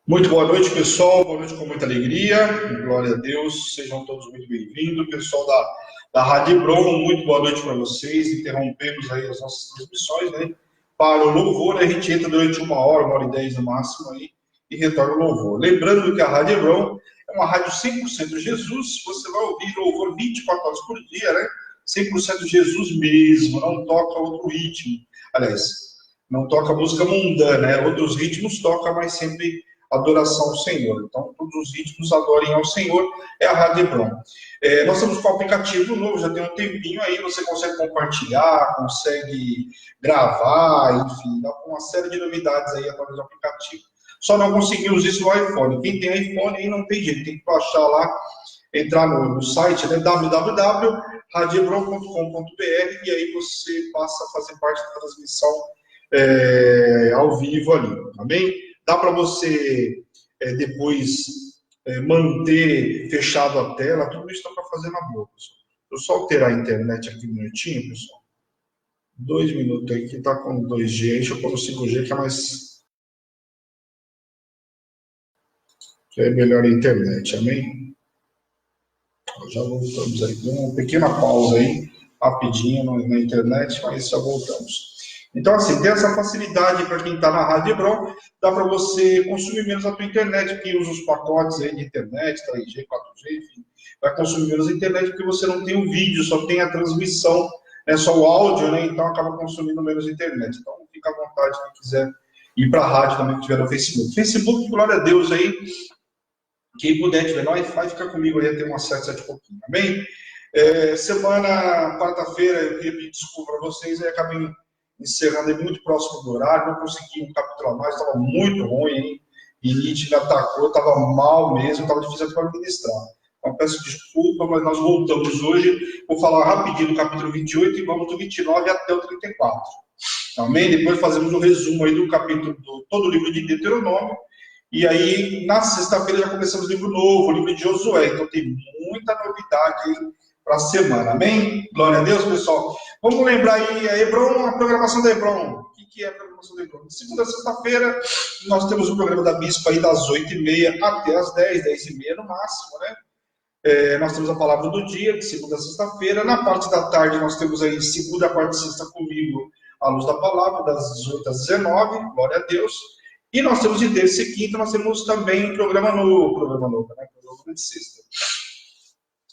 Muito boa noite, pessoal. Boa noite com muita alegria. Glória a Deus. Sejam todos muito bem-vindos. Pessoal da Rádio Hebron, muito boa noite para vocês. Interrompemos aí as nossas transmissões, né? Para o louvor, a gente entra durante uma hora e 10 no máximo aí, e retorna o louvor. Lembrando que a Rádio Hebron é uma rádio 100% Jesus. Você vai ouvir louvor 24 horas por dia, né? 100% Jesus mesmo. Não toca outro ritmo. Aliás, não toca música mundana, né? Outros ritmos toca, mas sempre adoração ao Senhor. Então, todos os ritmos adorem ao Senhor, é a Rádio Hebron. Nós estamos com um aplicativo novo, já tem um tempinho aí, você consegue compartilhar, consegue gravar, enfim, dá uma série de novidades aí através do aplicativo. Só não conseguimos isso no iPhone. Quem tem iPhone aí não tem jeito, tem que baixar lá, entrar no site, né, www.radiohebron.com.br, e aí você passa a fazer parte da transmissão ao vivo ali, amém? Dá para você depois manter fechado a tela, tudo isso dá para fazer na boa, pessoal. Eu só alterar a internet aqui um minutinho, pessoal. 2 minutos aqui, tá com 2G, deixa eu pôr no 5G que é melhor a internet, amém? Já voltamos aí, uma pequena pausa aí, rapidinho na internet, mas já voltamos. Então, assim, tem essa facilidade para quem está na Rádio Hebron, dá para você consumir menos a tua internet, quem usa os pacotes aí de internet, 3G, 4G, enfim, vai consumir menos a internet porque você não tem o vídeo, só tem a transmissão, só o áudio, né? Então acaba consumindo menos a internet. Então, fica à vontade quem quiser ir para a rádio também, que estiver no Facebook. Facebook, glória a Deus aí, quem puder tiver no Wi-Fi, fica comigo aí até umas 7 e pouquinho, amém? Semana, quarta-feira, eu queria pedir desculpa para vocês, aí acabei encerrando aí muito próximo do horário, não consegui um capítulo a mais, estava muito ruim, hein? Rinite me atacou, estava mal mesmo, estava difícil até para ministrar. Então, peço desculpa, mas nós voltamos hoje, vou falar rapidinho do capítulo 28 e vamos do 29 até o 34. Amém? Depois fazemos um resumo aí do capítulo, todo o livro de Deuteronômio, e aí, na sexta-feira, já começamos o livro novo, o livro de Josué. Então, tem muita novidade aí para a semana. Amém? Glória a Deus, pessoal. Vamos lembrar aí a Hebron, a programação da Hebron. O que é a programação da Hebron? De segunda a sexta-feira, nós temos o programa da Bispa aí das 8h30 até as 10, 10h30 no máximo, né? Nós temos a palavra do dia, de segunda a sexta-feira. Na parte da tarde, nós temos aí segunda, quarta e sexta comigo, a luz da palavra, das 18 às 19, glória a Deus. E nós temos de terça e quinta, nós temos também um programa novo, né? Programa de sexta.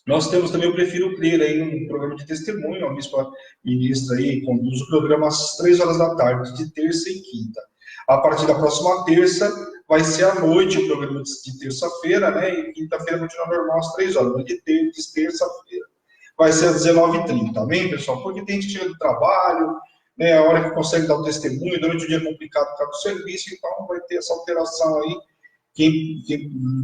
Nós temos também o Prefiro Crer aí, um programa de testemunho, a bispa ministra aí, conduz o programa às 3 horas da tarde, de terça e quinta. A partir da próxima terça, vai ser à noite o programa de terça-feira, né? E quinta-feira continua normal às 3 horas, mas de terça-feira vai ser às 19h30, amém, pessoal? Porque tem gente que chega do trabalho, né, a hora que consegue dar o testemunho, durante o dia é complicado por causa do serviço, então vai ter essa alteração aí. Quem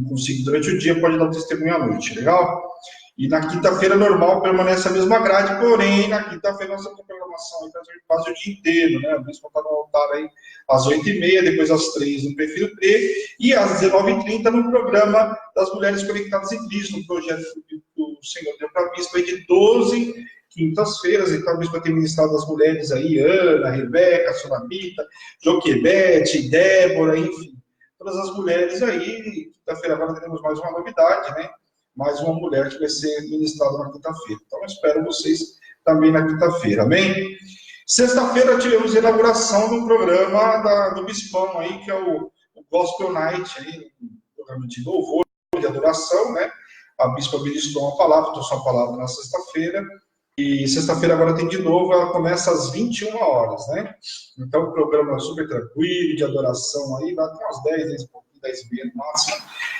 conseguir durante o dia pode dar o testemunho à noite, legal? E na quinta-feira normal permanece a mesma grade, porém, na quinta-feira nós temos a programação aí quase o dia inteiro, né? A bispa está no altar aí às 8h30, depois às 3 no Prefiro Crer, e às 19h30 no programa das Mulheres Conectadas em Cristo, um projeto que o Senhor deu para a bispa aí de 12 quintas-feiras. Então a bispa tem ministrado as mulheres aí, Ana, Rebeca, Sonamita, Joquebete, Débora, enfim, todas as mulheres aí. Quinta-feira agora teremos mais uma novidade, né? Mais uma mulher que vai ser ministrada na quinta-feira. Então, eu espero vocês também na quinta-feira, amém? Sexta-feira tivemos a inauguração do programa do Bispão aí, que é o Gospel Night, aí, um programa de louvor, de adoração, né? A bispa ministrou uma palavra, trouxe uma palavra na sexta-feira, e sexta-feira agora tem de novo, ela começa às 21 horas, né? Então, o programa é super tranquilo, de adoração aí, vai até umas 10h30 no máximo.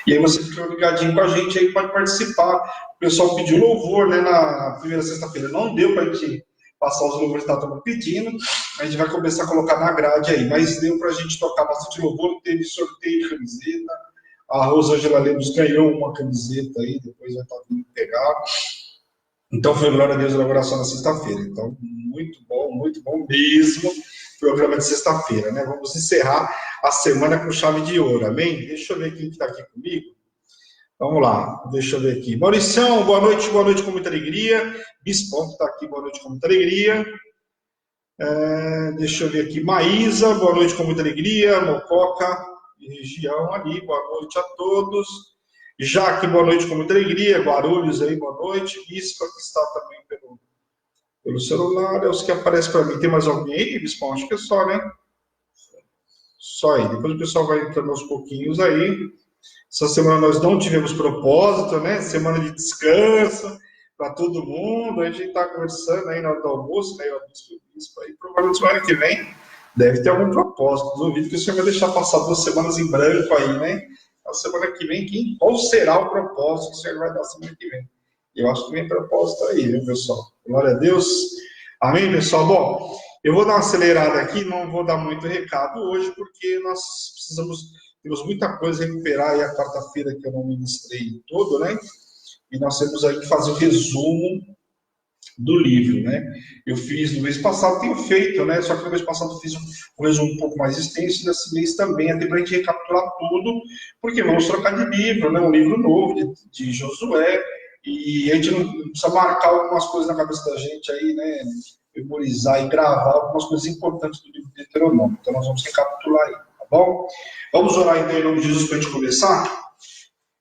E aí você fica ligadinho com a gente aí, pode participar. O pessoal pediu louvor, né, na primeira sexta-feira. Não deu para a gente passar os louvores que estavam pedindo. A gente vai começar a colocar na grade aí. Mas deu para a gente tocar bastante louvor. Teve sorteio de camiseta. A Rosângela Lemos ganhou uma camiseta aí, depois vai estar vindo pegar. Então foi, glória a Deus, a inauguração na sexta-feira. Então, muito bom mesmo. Programa de sexta-feira, né? Vamos encerrar a semana com chave de ouro, amém? Deixa eu ver quem está aqui comigo. Vamos lá, deixa eu ver aqui. Mauricião, boa noite com muita alegria. Bispão está aqui, boa noite com muita alegria. Deixa eu ver aqui. Maísa, boa noite com muita alegria. Mococa, região ali. Boa noite a todos. Jaque, boa noite com muita alegria. Guarulhos aí, boa noite. Bispa, que está também pelo celular. É os que aparecem para mim. Tem mais alguém aí, Bispa? Acho que é só, né? Só aí. Depois o pessoal vai entrando aos pouquinhos aí. Essa semana nós não tivemos propósito, né? Semana de descanso para todo mundo. A gente está conversando aí na hora do almoço, né? Eu disse o bispo aí. Provavelmente semana que vem deve ter algum propósito. Duvido que o senhor vai deixar passar 2 semanas em branco aí, né? A semana que vem, qual será o propósito que o senhor vai dar semana que vem? Eu acho que tem propósito aí, viu, pessoal? Glória a Deus. Amém, pessoal? Bom, eu vou dar uma acelerada aqui, não vou dar muito recado hoje, porque nós temos muita coisa a recuperar aí a quarta-feira que eu não ministrei todo, né? E nós temos aí que fazer o resumo do livro, né? Eu fiz no mês passado, tenho feito, né? Só que no mês passado eu fiz um resumo um pouco mais extenso, e nesse mês também, até para a gente recapitular tudo, porque vamos trocar de livro, né? Um livro novo de Josué, e a gente não precisa marcar algumas coisas na cabeça da gente aí, né? Memorizar e gravar algumas coisas importantes do livro de Deuteronômio. Então nós vamos recapitular aí, tá bom? Vamos orar então em nome de Jesus para a gente começar?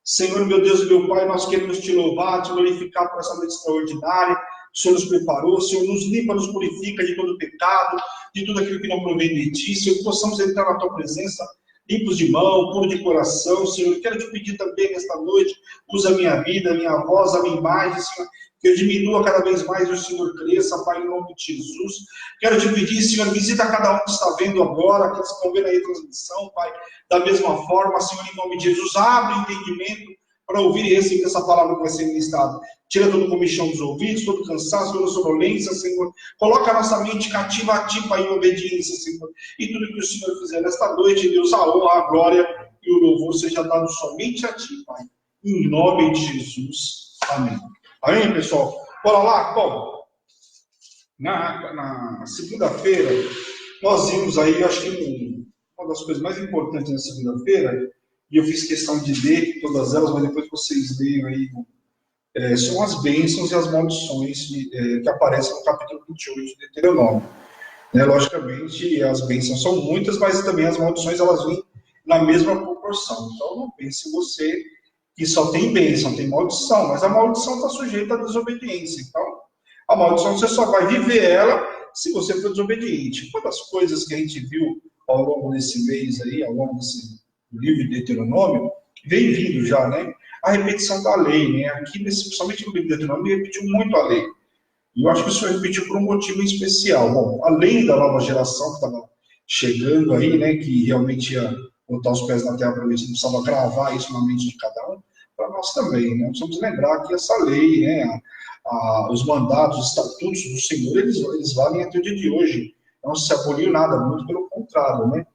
Senhor, meu Deus e meu Pai, nós queremos te louvar, te glorificar por essa noite extraordinária. O Senhor nos preparou, o Senhor nos limpa, nos purifica de todo pecado, de tudo aquilo que não provém de ti. Senhor, que possamos entrar na tua presença, limpos de mão, puro de coração. Senhor, eu quero te pedir também nesta noite, usa a minha vida, a minha voz, a minha imagem, Senhor, que eu diminua cada vez mais e o Senhor cresça, Pai, em nome de Jesus. Quero te pedir, Senhor, visita cada um que está vendo agora, aqueles que estão vendo aí a transmissão, Pai, da mesma forma, Senhor, em nome de Jesus, abre o entendimento para ouvir e receber essa palavra que vai ser ministrada. Tira todo o comichão dos ouvidos, todo o cansaço, toda a sonolência, Senhor. Coloca a nossa mente cativa a ti, Pai, em obediência, Senhor. E tudo que o Senhor fizer nesta noite, Deus, a honra, a glória e o louvor seja dado somente a ti, Pai. Em nome de Jesus. Amém. Amém, pessoal? Bora lá? Bom, na segunda-feira, nós vimos aí, acho que uma das coisas mais importantes na segunda-feira, e eu fiz questão de ler todas elas, mas depois vocês leiam aí, são as bênçãos e as maldições que aparecem no capítulo 28 de Deuteronômio. Logicamente, as bênçãos são muitas, mas também as maldições elas vêm na mesma proporção. Então, não pense você que só tem bênção, tem maldição, mas a maldição está sujeita à desobediência. Então, a maldição você só vai viver ela se você for desobediente. Uma das coisas que a gente viu ao longo desse mês aí, ao longo desse livro de Deuteronômio, vem vindo já, né? A repetição da lei, né? Aqui, principalmente no livro de Deuteronômio, repetiu muito a lei. E eu acho que isso repetiu por um motivo especial. Bom, além da nova geração que estava chegando aí, né? Que realmente ia botar os pés na terra prometida, precisava gravar isso na mente de cada um, para nós também, né? Nós precisamos lembrar que essa lei, né? Os mandatos, os estatutos do Senhor, eles valem até o dia de hoje. Não se aboliu nada, muito pelo contrário, né?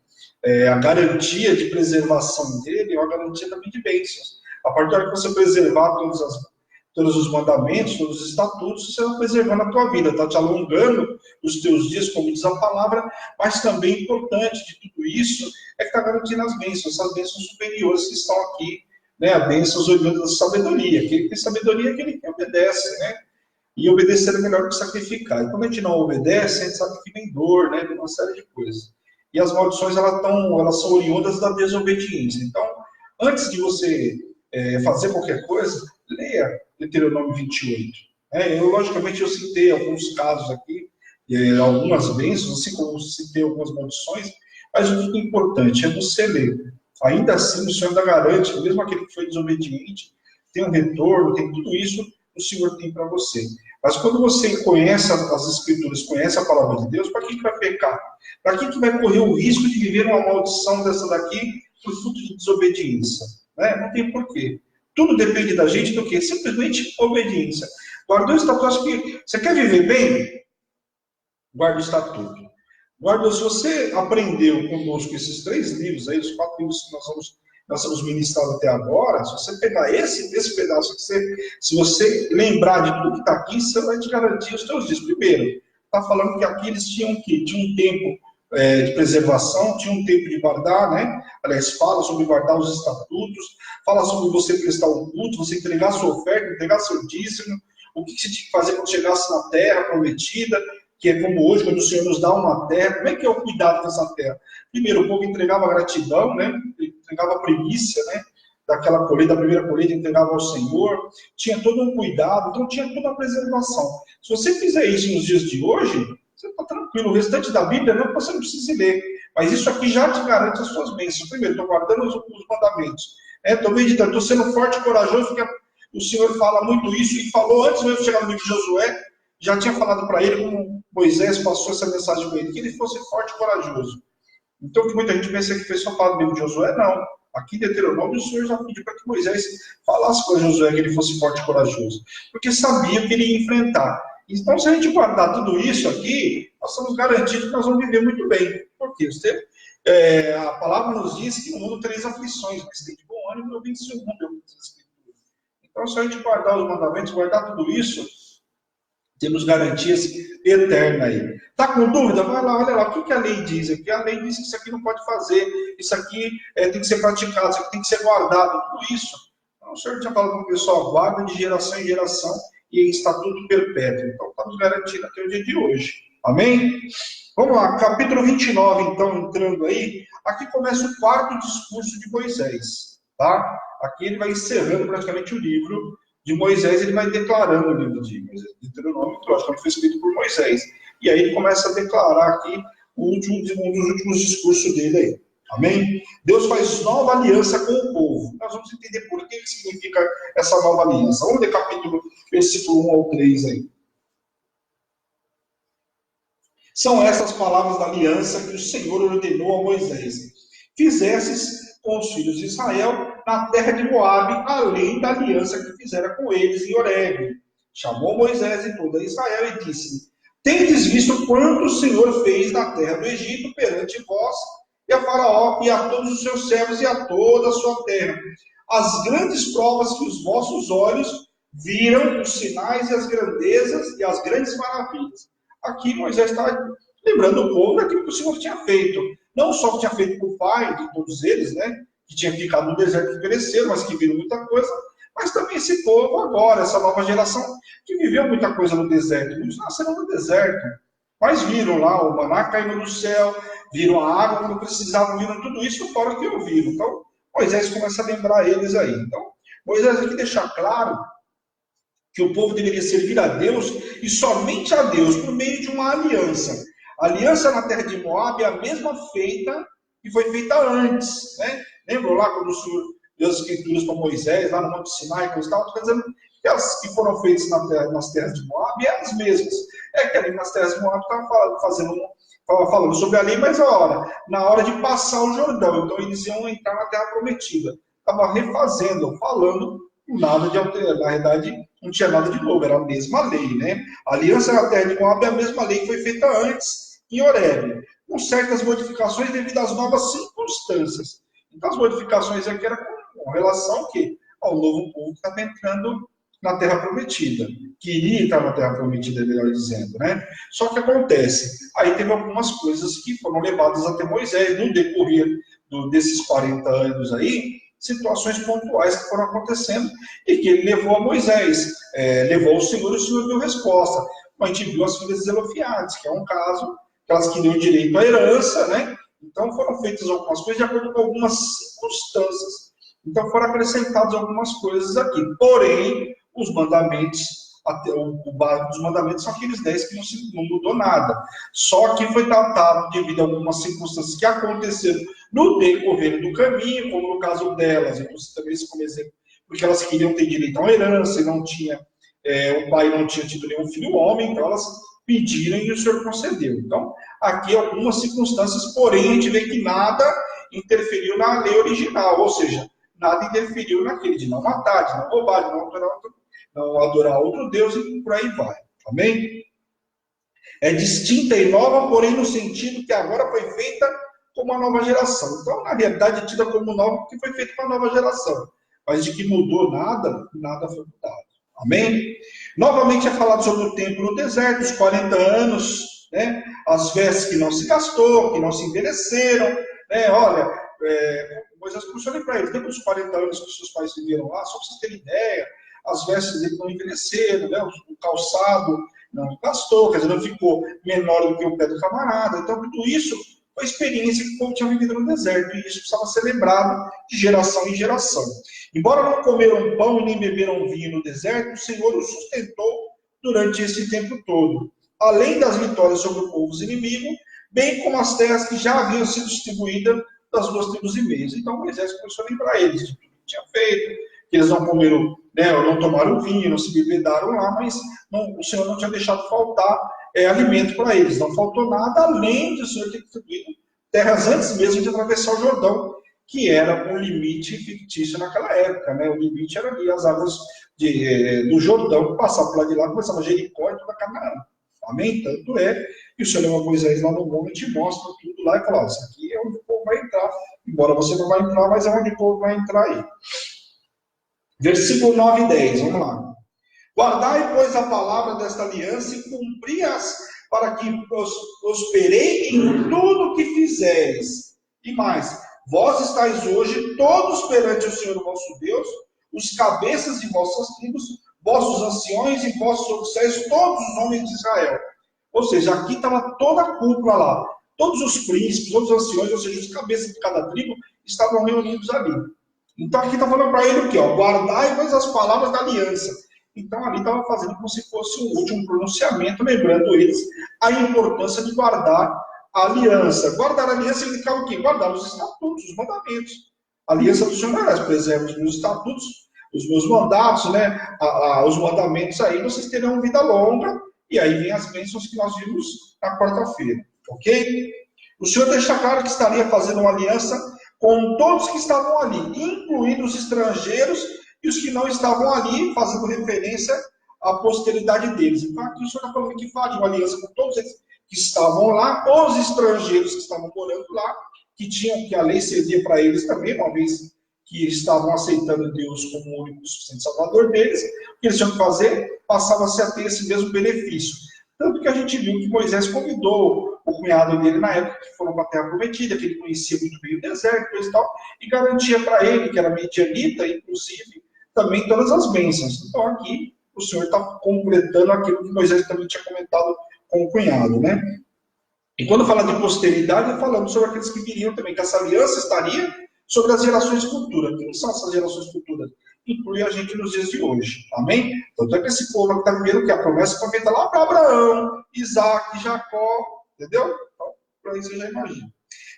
A garantia de preservação dele é uma garantia também de bênçãos. A partir da hora que você preservar todos os mandamentos, todos os estatutos, você vai preservando a tua vida, está te alongando os teus dias, como diz a palavra, mas também importante de tudo isso é que está garantindo as bênçãos, essas bênçãos superiores que estão aqui, né? A bênção oriunda da sabedoria. Aquele que tem sabedoria é aquele que obedece, né? E obedecer é melhor que sacrificar. E quando a gente não obedece, a gente sabe que vem dor, né? De uma série de coisas. E as maldições, elas são oriundas da desobediência. Então, antes de você fazer qualquer coisa, leia Deuteronômio 28. Logicamente, eu citei alguns casos aqui, algumas bênçãos, assim como eu citei algumas maldições, mas o que é importante é você ler. Ainda assim, o Senhor ainda garante que mesmo aquele que foi desobediente tem um retorno, tem tudo isso que o Senhor tem para você. Mas quando você conhece as Escrituras, conhece a palavra de Deus, para que vai pecar? Para que vai correr o risco de viver uma maldição dessa daqui por fruto de desobediência? Não tem porquê. Tudo depende da gente do quê? Simplesmente obediência. Guardou o estatuto. Você quer viver bem? Guarda o estatuto. Se você aprendeu conosco esses 3 livros aí, os 4 livros que nós vamos ministrar até agora, se você pegar esse pedaço, se você lembrar de tudo que está aqui, você vai te garantir os seus dias. Primeiro, está falando que aqui eles tinham um tempo de preservação, tinha um tempo de guardar, né? Aliás, fala sobre guardar os estatutos, fala sobre você prestar o culto, você entregar sua oferta, entregar seu dízimo, o que você tinha que fazer quando chegasse na terra prometida, que é como hoje, quando o Senhor nos dá uma terra, como é que é o cuidado dessa terra? Primeiro, o povo entregava gratidão, né? Entregava a primícia, né? Daquela colheita, da primeira colheita, entregava ao Senhor, tinha todo um cuidado, então tinha toda a preservação. Se você fizer isso nos dias de hoje, você está tranquilo. O restante da Bíblia não, você não precisa ler. Mas isso aqui já te garante as suas bênçãos. Primeiro, estou guardando os mandamentos. Estou meditando, estou sendo forte e corajoso, porque o Senhor fala muito isso, e falou antes mesmo de chegar no livro de Josué, já tinha falado para ele, como Moisés passou essa mensagem para ele, que ele fosse forte e corajoso. Então, que muita gente pensa que foi só falado no livro de Josué, não. Aqui em Deuteronômio, o Senhor já pediu para que Moisés falasse para Josué que ele fosse forte e corajoso, porque sabia que ele ia enfrentar. Então, se a gente guardar tudo isso aqui, nós estamos garantidos que nós vamos viver muito bem. Por quê? A palavra nos diz que no mundo tereis aflições, mas tem de bom ânimo, eu venci o mundo, eu venci as Escrituras. Então, se a gente guardar os mandamentos, guardar tudo isso, temos garantias eternas aí. Está com dúvida? Vai lá, olha lá, o que a lei diz aqui? A lei diz que isso aqui não pode fazer, isso aqui tem que ser praticado, isso aqui tem que ser guardado, tudo isso. Então, o Senhor tinha falado para o pessoal, guarda de geração em geração e em estatuto perpétuo. Então, estamos garantidos até o dia de hoje. Amém? Vamos lá, capítulo 29, então, entrando aí. Aqui começa o quarto discurso de Moisés, tá? Aqui ele vai encerrando praticamente o livro de Moisés, ele vai declarando o livro de Deuteronômio, que logicamente foi escrito por Moisés. E aí ele começa a declarar aqui um dos últimos discursos dele aí. Amém? Deus faz nova aliança com o povo. Nós vamos entender por que significa essa nova aliança. Vamos ler capítulo, versículo 1 ao 3 aí. São essas palavras da aliança que o Senhor ordenou a Moisés. Fizesses com os filhos de Israel na terra de Moabe, além da aliança que fizera com eles em Horebe. Chamou Moisés e toda Israel e disse: Tendes visto quanto o Senhor fez na terra do Egito perante vós, e a Faraó, e a todos os seus servos, e a toda a sua terra. As grandes provas que os vossos olhos viram, os sinais e as grandezas e as grandes maravilhas. Aqui Moisés está lembrando o povo daquilo que o Senhor tinha feito. Não só que tinha feito com o pai de todos eles, né? Que tinha ficado no deserto e pereceram, mas que viram muita coisa. Mas também esse povo agora, essa nova geração, que viveu muita coisa no deserto. Muitos nasceram no deserto. Mas viram lá o maná caindo do céu, viram a água quando precisavam, viram tudo isso fora que ouviram. Então, Moisés começa a lembrar eles aí. Então, Moisés aqui deixa claro que o povo deveria servir a Deus e somente a Deus por meio de uma aliança. A aliança na terra de Moab é a mesma feita que foi feita antes, né? Lembram lá quando o Senhor deu as escrituras para Moisés, lá no Monte Sinai, quando estava dizendo que as que foram feitas nas terras de Moab eram as mesmas. É que ali nas terras de Moab estava falando sobre a lei, mas na hora de passar o Jordão, então eles iam entrar na terra prometida. Estava refazendo, falando, nada de alterar, na verdade, não tinha nada de novo, era a mesma lei, né? A aliança na terra de Moab é a mesma lei que foi feita antes em Horebe, com certas modificações devido às novas circunstâncias. Então, as modificações aqui eram com relação ao novo povo que estava entrando na Terra Prometida, que iria entrar na Terra Prometida, melhor dizendo, né? Só que acontece, aí teve algumas coisas que foram levadas até Moisés, no decorrer desses 40 anos aí, situações pontuais que foram acontecendo e que ele levou a Moisés, levou ao Senhor e o Senhor deu resposta. Como a gente viu as filhas de Zelofiades, que é um caso que elas queriam direito à herança, né? Então foram feitas algumas coisas de acordo com algumas circunstâncias. Então foram acrescentadas algumas coisas aqui. Porém, os mandamentos, o básico dos mandamentos são aqueles 10 que não mudou nada. Só que foi tratado devido a algumas circunstâncias que aconteceram no decorrer do caminho, como no caso delas, eu trouxe também esse como exemplo, porque elas queriam ter direito a uma herança e não tinha, o pai não tinha tido nenhum filho homem, então elas pediram e o Senhor concedeu. Então, aqui algumas circunstâncias, porém, a gente vê que nada interferiu na lei original, ou seja, nada interferiu naquele de não matar, de não roubar, de não adorar outro Deus e por aí vai. Amém? É distinta e nova, porém no sentido que agora foi feita com uma nova geração. Então, na realidade, é tida como nova porque foi feita com a nova geração. Mas de que mudou nada, nada foi mudado. Amém? Novamente é falado sobre o tempo no deserto, os 40 anos, né? As vestes que não se gastou, que não se envelheceram, né? Olha, Moisés começou a ler para eles, depois dos 40 anos que os seus pais viveram lá, só para vocês terem ideia, as vestes dele não envelheceram, né? O calçado não gastou, quer dizer, não ficou menor do que o pé do camarada. Então, tudo isso foi a experiência que o povo tinha vivido no deserto, e isso precisava ser lembrado de geração em geração. Embora não comeram pão e nem beberam vinho no deserto, o Senhor os sustentou durante esse tempo todo, além das vitórias sobre o povo inimigo, bem como as terras que já haviam sido distribuídas das 2,5 tribos. Então Moisés começou a lembrar eles de tudo que tinha feito, que eles não comeram, né, ou não tomaram vinho, não se bebedaram lá, mas não, o Senhor não tinha deixado faltar alimento para eles. Não faltou nada, além de o Senhor ter distribuído terras antes mesmo de atravessar o Jordão, que era um limite fictício naquela época, né? O limite era ali as águas do Jordão, que passava por lá de lá, começava Jericó e toda Canaã. Amém? Tanto é que o Senhor leva Moisés lá no monte e mostra tudo lá e fala: isso aqui é onde o povo vai entrar, embora você não vai entrar, mas é onde o povo vai entrar aí. Versículo 9 e 10, vamos lá. Guardai, pois, a palavra desta aliança e cumpri-as, para que prosperei em tudo que fizeres. E mais, vós estáis hoje todos perante o Senhor vosso Deus, os cabeças de vossas tribos, vossos anciões e vossos oficiais, todos os homens de Israel. Ou seja, aqui estava toda a cúpula lá. Todos os príncipes, todos os anciões, ou seja, os cabeças de cada tribo, estavam reunidos ali. Então aqui está falando para ele o quê? Guardai, pois, as palavras da aliança. Então ali estava fazendo como se fosse um último pronunciamento, lembrando eles a importância de guardar a aliança. Guardar a aliança significava o quê? Guardar os estatutos, os mandamentos. A aliança do Senhor era: preserve os meus estatutos, os meus mandatos, né? Os mandamentos aí, vocês terão vida longa. E aí vem as bênçãos que nós vimos na quarta-feira. Ok? O Senhor deixa claro que estaria fazendo uma aliança com todos que estavam ali, incluindo os estrangeiros e os que não estavam ali, fazendo referência à posteridade deles. Então aqui o Senhor está falando que faria uma aliança com todos eles que estavam lá, os estrangeiros que estavam morando lá, que tinham, que a lei servia para eles também, uma vez que estavam aceitando Deus como o único e suficiente salvador deles. O que eles tinham que fazer? Passava-se a ter esse mesmo benefício. Tanto que a gente viu que Moisés convidou o cunhado dele na época, que foram para a Terra Prometida, que ele conhecia muito bem o deserto, coisa e tal, e garantia para ele, que era medianita, inclusive, também todas as bênçãos. Então aqui o Senhor está completando aquilo que Moisés também tinha comentado com o cunhado, né? E quando fala de posteridade, falamos sobre aqueles que viriam também, que essa aliança estaria sobre as gerações futuras. Quem são essas gerações futuras? Inclui a gente nos dias de hoje. Amém? Tanto é que esse povo está vendo que a promessa foi feita lá para Abraão, Isaac, Jacó, entendeu? Então, para isso você já imagina.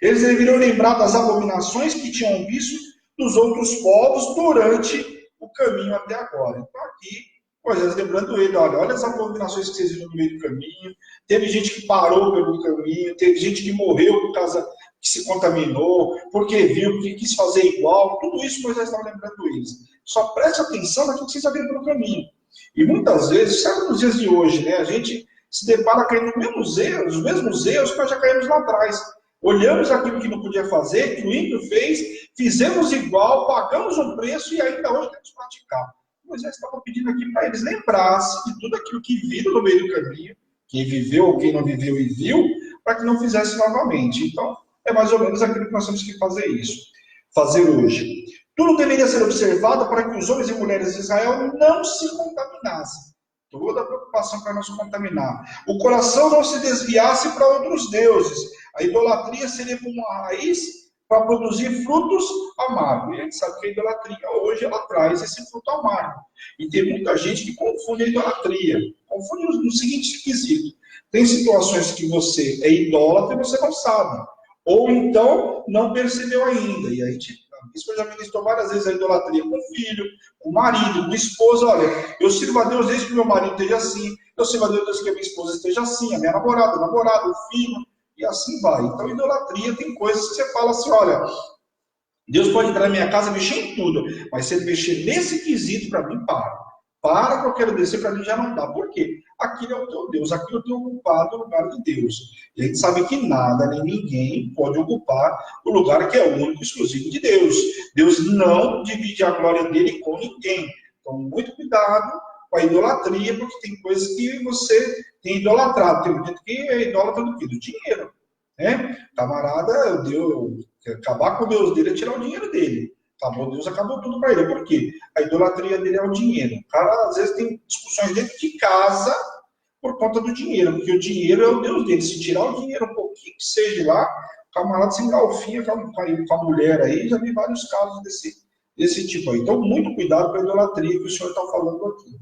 Eles deveriam lembrar das abominações que tinham visto dos outros povos durante o caminho até agora. Então aqui, Moisés lembrando ele: olha as abominações que vocês viram no meio do caminho, teve gente que parou pelo caminho, teve gente que morreu por causa que se contaminou, porque viu, porque quis fazer igual. Tudo isso Moisés estava lembrando eles. Só preste atenção naquilo que vocês já viram pelo caminho. E muitas vezes, sabe, nos dias de hoje, né, a gente se depara caindo nos mesmos erros que nós já caímos lá atrás. Olhamos aquilo que não podia fazer, que o ímpio fez, fizemos igual, pagamos um preço e ainda hoje queremos praticar. Moisés estava pedindo aqui para eles lembrarem de tudo aquilo que viram no meio do caminho, quem viveu ou quem não viveu e viu, para que não fizesse novamente. Então, é mais ou menos aquilo que nós temos que fazer hoje. Tudo deveria ser observado para que os homens e mulheres de Israel não se contaminassem. Toda a preocupação para não se contaminar. O coração não se desviasse para outros deuses. A idolatria seria como uma raiz para produzir frutos amargos. E a gente sabe que a idolatria hoje ela traz esse fruto amargo. E tem muita gente que confunde a idolatria. Confunde no seguinte quesito: tem situações que você é idólatra e você não sabe. Ou então não percebeu ainda. E aí, isso eu já ministrou várias vezes: a idolatria com o filho, com o marido, com a esposa. Olha, eu sirvo a Deus desde que meu marido esteja assim, eu sirvo a Deus desde que a minha esposa esteja assim, a minha namorada, o namorado, o filho, e assim vai. Então, idolatria tem coisas que você fala assim: olha, Deus pode entrar na minha casa e mexer em tudo, mas se ele mexer nesse quesito, para mim, para que eu quero descer, para mim já não dá. Por quê? Aquilo é o teu Deus, aquilo eu tenho ocupado o lugar de Deus. E a gente sabe que nada, nem ninguém pode ocupar o lugar que é único e exclusivo de Deus. Deus não divide a glória dele com ninguém. Então, muito cuidado com a idolatria, porque tem coisas que você tem idolatrado. Tem gente que é idólatra do quê? Do dinheiro. Né? Camarada, acabar com o Deus dele é tirar o dinheiro dele. Acabou Deus, acabou tudo para ele. Por quê? A idolatria dele é o dinheiro. O cara, às vezes, tem discussões dentro de casa por conta do dinheiro, porque o dinheiro é o Deus deles. Se tirar o dinheiro um pouquinho que seja de lá, o camarada se engalfinha com a mulher aí, já vi vários casos desse tipo aí. Então, muito cuidado com a idolatria que o senhor está falando aqui.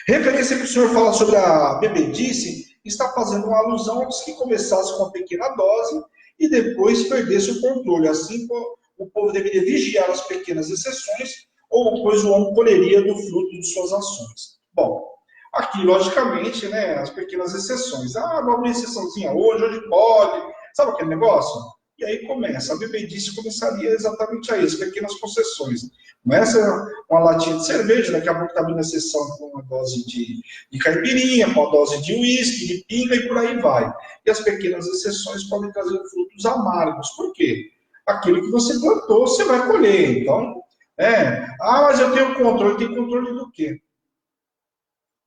Referência que o senhor fala sobre a bebedice, está fazendo uma alusão aos que começasse com uma pequena dose e depois perdesse o controle. Assim, o povo deveria vigiar as pequenas exceções, ou pois o homem colheria do fruto de suas ações. Bom, aqui, logicamente, né, as pequenas exceções. Vamos uma exceçãozinha hoje pode. Sabe aquele negócio? E aí começa, a bebedice começaria exatamente aí, as pequenas concessões. Começa uma latinha de cerveja, daqui a pouco está vindo a sessão com uma dose de caipirinha, com uma dose de uísque, de pinga e por aí vai. E as pequenas exceções podem trazer frutos amargos. Por quê? Aquilo que você plantou, você vai colher. Então, mas eu tenho controle. Tem controle do quê?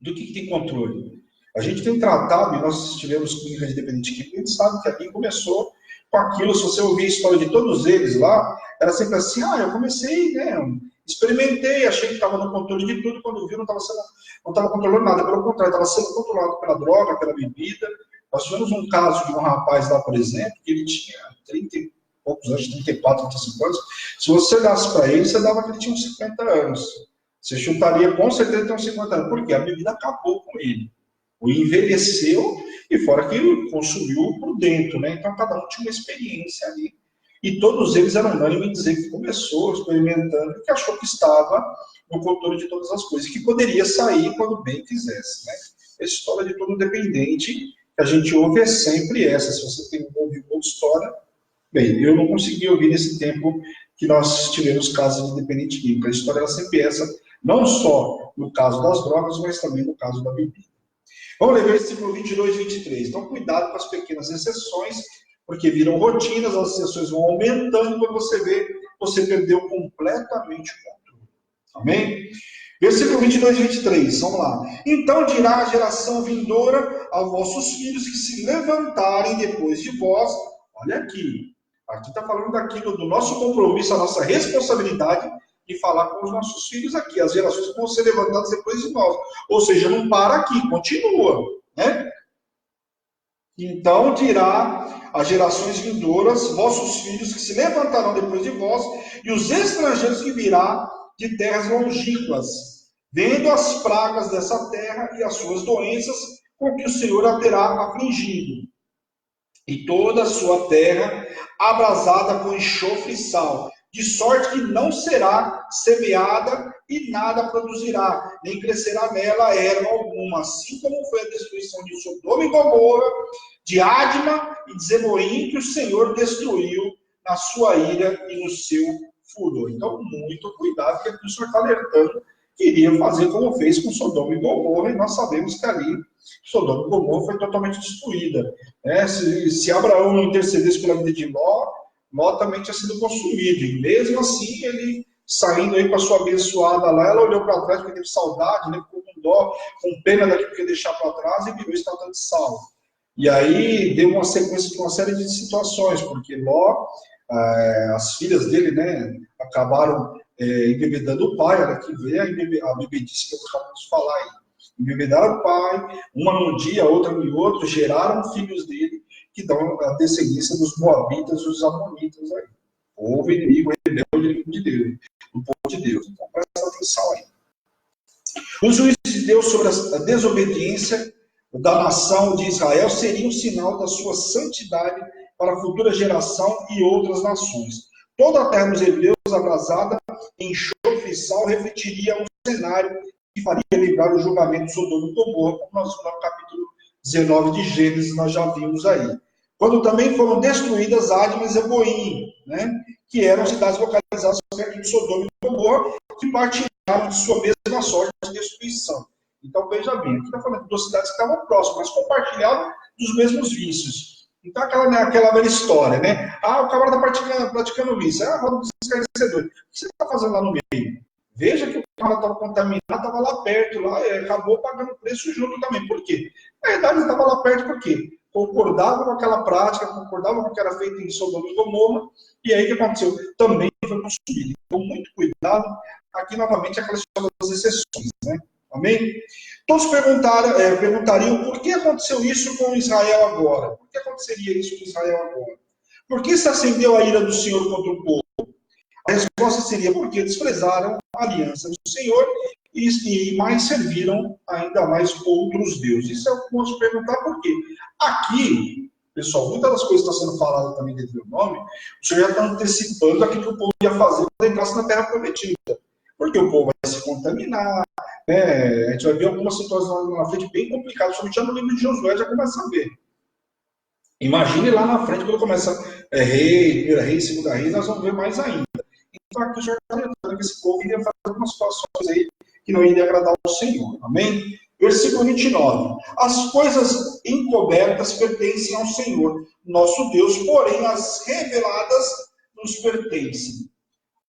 Do que tem controle? A gente tem tratado, e nós tivemos clínica de dependente químico, a gente sabe que aqui começou com aquilo. Se você ouvir a história de todos eles lá, era sempre assim, eu comecei, experimentei, achei que estava no controle de tudo, quando vi não estava controlando nada, pelo contrário, estava sendo controlado pela droga, pela bebida. Nós tivemos um caso de um rapaz lá, por exemplo, que ele tinha 30 e poucos anos, 34, 35 anos. Se você olhasse para ele, você dava que ele tinha uns 50 anos. Você chutaria com certeza que tem uns 50 anos. Por quê? A bebida acabou com ele. O envelheceu e fora que ele consumiu por dentro, né? Então cada um tinha uma experiência ali. E todos eles eram unânimes em dizer que começou experimentando e que achou que estava no controle de todas as coisas, e que poderia sair quando bem quisesse, né? A história de todo dependente que a gente ouve é sempre essa. Se você tem ouvido outra história, bem, eu não consegui ouvir nesse tempo que nós tivemos casos de dependente químico. A história era sempre essa, não só no caso das drogas, mas também no caso da bebida. Vamos ler versículo 22 e 23. Então, cuidado com as pequenas exceções, porque viram rotinas, as exceções vão aumentando, quando você vê, você perdeu completamente o controle. Amém? Versículo 22 e 23, vamos lá. Então dirá a geração vindoura aos vossos filhos que se levantarem depois de vós. Olha aqui está falando daquilo, do nosso compromisso, a nossa responsabilidade de falar com os nossos filhos aqui. As gerações vão ser levantadas depois de nós. Ou seja, não para aqui, continua, né? Então dirá as gerações vindouras, vossos filhos que se levantarão depois de vós, e os estrangeiros que virá de terras longínquas, vendo as pragas dessa terra e as suas doenças, com que o Senhor a terá afligido, e toda a sua terra abrasada com enxofre e sal, de sorte que não será semeada e nada produzirá, nem crescerá nela erva alguma, assim como foi a destruição de Sodoma e Gomorra, de Adma e de Zeboim, que o Senhor destruiu na sua ira e no seu furor. Então, muito cuidado, que aqui o Senhor está alertando que iria fazer como fez com Sodoma e Gomorra, e nós sabemos que ali Sodoma e Gomorra foi totalmente destruída. Se Abraão não intercedesse pela vida de Ló também tinha sido consumido. E mesmo assim, ele saindo aí com a sua abençoada lá, ela olhou para trás porque teve saudade, né? Ficou com dó, com pena daquilo que ia deixar para trás, e virou estátua de sal. E aí deu uma sequência de uma série de situações, porque Ló, as filhas dele, né, acabaram embebedando o pai. Olha que vê a bebedice que eu acabamos de falar aí. Embebedaram o pai, uma num dia, outra no outro, geraram filhos dele, que dão a descendência dos moabitas e dos amonitas aí. O povo inimigo, de Deus, do povo de Deus. Então presta atenção aí. Os juízes de Deus sobre a desobediência da nação de Israel seria um sinal da sua santidade para a futura geração e outras nações. Toda a terra dos hebreus abrasada em enxofre e sal refletiria um cenário que faria lembrar o julgamento de Sodoma e Gomorra, como nós no capítulo 19 de Gênesis nós já vimos aí. Quando também foram destruídas Adma e Zeboim, né, que eram cidades localizadas perto de Sodoma e Gomorra, que partilharam de sua mesma sorte de destruição. Então, veja bem, aqui está falando de duas cidades que estavam próximas, mas compartilhavam dos mesmos vícios. Então, aquela velha história, né? O camarada está praticando vício. Roda dos escarnecedores. O que você está fazendo lá no meio? Veja que o camarada estava contaminado, estava lá perto, acabou pagando preço junto também. Por quê? Na verdade, ele estava lá perto por quê? Concordava com aquela prática, concordava com o que era feito em Sodoma e Gomorra, e aí o que aconteceu? Também foi consumido. Então, muito cuidado. Aqui, novamente, aquela história das exceções, né? Amém? Todos perguntariam por que aconteceu isso com Israel agora? Por que aconteceria isso com Israel agora? Por que se acendeu a ira do Senhor contra o povo? A resposta seria porque desprezaram a aliança do Senhor e mais serviram ainda mais outros deuses. Isso eu posso perguntar por quê. Aqui, pessoal, muitas das coisas que estão sendo faladas também dentro do nome, o Senhor já está antecipando aquilo que o povo ia fazer quando entrasse na Terra Prometida. Porque o povo vai se contaminar, né? A gente vai ver algumas situações lá na frente bem complicadas, somente já no livro de Josué já começa a ver. Imagine lá na frente, quando começa primeira rei, segunda rei, nós vamos ver mais ainda. Então aqui o Senhor está lembrando que esse povo iria fazer algumas situações aí que não iria agradar ao Senhor. Amém? Versículo 29. As coisas encobertas pertencem ao Senhor, nosso Deus, porém as reveladas nos pertencem.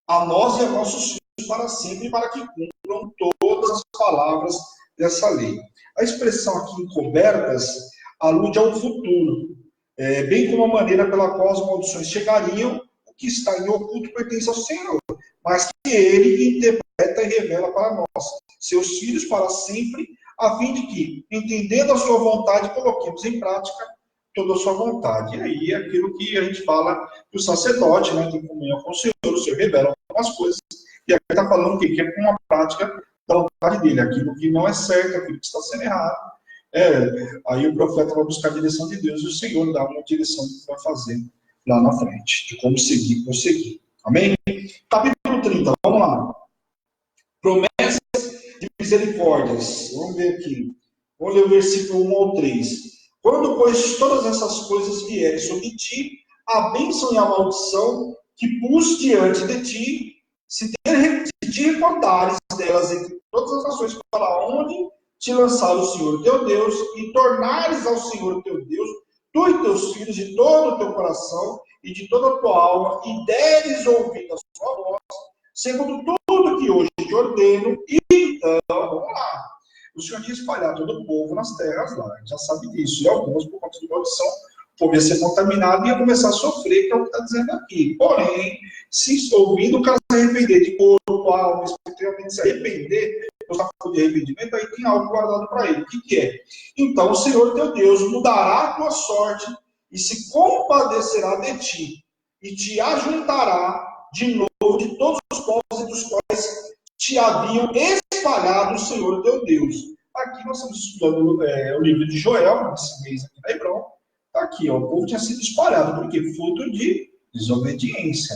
A nós e a nossos filhos para sempre, para que cumpram todas as palavras dessa lei. A expressão aqui encobertas alude ao futuro, bem como a maneira pela qual as maldições chegariam. O que está em oculto pertence ao Senhor, mas que Ele interpreta e revela para nós, seus filhos, para sempre, a fim de que, entendendo a sua vontade, coloquemos em prática toda a sua vontade. E aí é aquilo que a gente fala que o sacerdote, né, tem comunhão com o Senhor revela algumas coisas, e aqui está falando o quê? Que é com a prática da vontade dele, aquilo que não é certo, aquilo que está sendo errado. Aí o profeta vai buscar a direção de Deus e o Senhor dá uma direção do que vai fazer lá na frente, de como seguir, prosseguir. Amém? Capítulo 30, vamos lá. Promessas de misericórdias. Vamos ver aqui. Vamos ler o versículo 1 ao 3. Quando, pois, todas essas coisas vierem sobre ti, a bênção e a maldição que pus diante de ti, se te recordares delas entre todas as nações para onde te lançar o Senhor teu Deus, e tornares ao Senhor teu Deus, tu e teus filhos, de todo o teu coração e de toda a tua alma, e deres ouvido a sua voz, segundo tudo que hoje te ordeno, e então, vamos lá, o Senhor ia espalhar todo o povo nas terras lá, já sabe disso, e alguns, por conta de maldição, o povo ia ser contaminado e ia começar a sofrer, que é o que está dizendo aqui. Porém, se ouvindo o caso se arrepender de corpo, alma, espiritualmente se arrepender, Deus está falando de arrependimento, aí tem algo guardado para ele. O que é? Então o Senhor teu Deus mudará a tua sorte e se compadecerá de ti, e te ajuntará de novo de todos os povos dos quais te haviam espalhado o Senhor teu Deus. Aqui nós estamos estudando o livro de Joel, nesse mês aqui da Hebron. Está aqui, ó, o povo tinha sido espalhado, porque fruto de desobediência.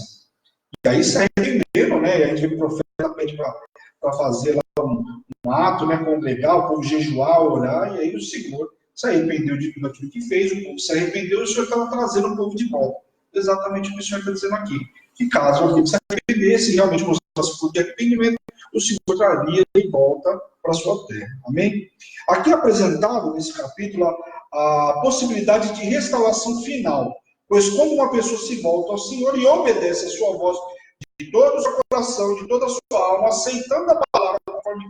E aí se arrependeram, né? E a gente vê o profeta pede para fazer lá um ato, né? Congregar, o povo jejuar, orar, e aí o Senhor se arrependeu de tudo aquilo que fez, o povo se arrependeu e o Senhor estava trazendo o povo de volta. Exatamente o que o Senhor está dizendo aqui. Que caso alguém se arrependesse, realmente mostrasse fruto de arrependimento, o Senhor traria de volta para a sua terra. Amém? Aqui é apresentado nesse capítulo a possibilidade de restauração final. Pois quando uma pessoa se volta ao Senhor e obedece a sua voz de todo o seu coração, de toda a sua alma, aceitando a palavra conforme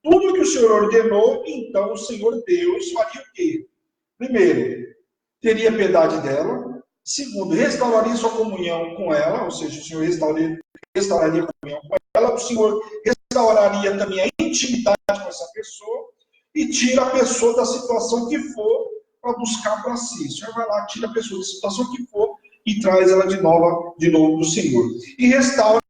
tudo que o Senhor ordenou, então o Senhor Deus faria o quê? Primeiro, teria piedade dela. Segundo, restauraria sua comunhão com ela, ou seja, o Senhor restauraria a comunhão com ela. O Senhor restauraria também a intimidade com essa pessoa e tira a pessoa da situação que for para buscar para si. O Senhor vai lá, tira a pessoa da situação que for e traz ela de novo do Senhor. E restaura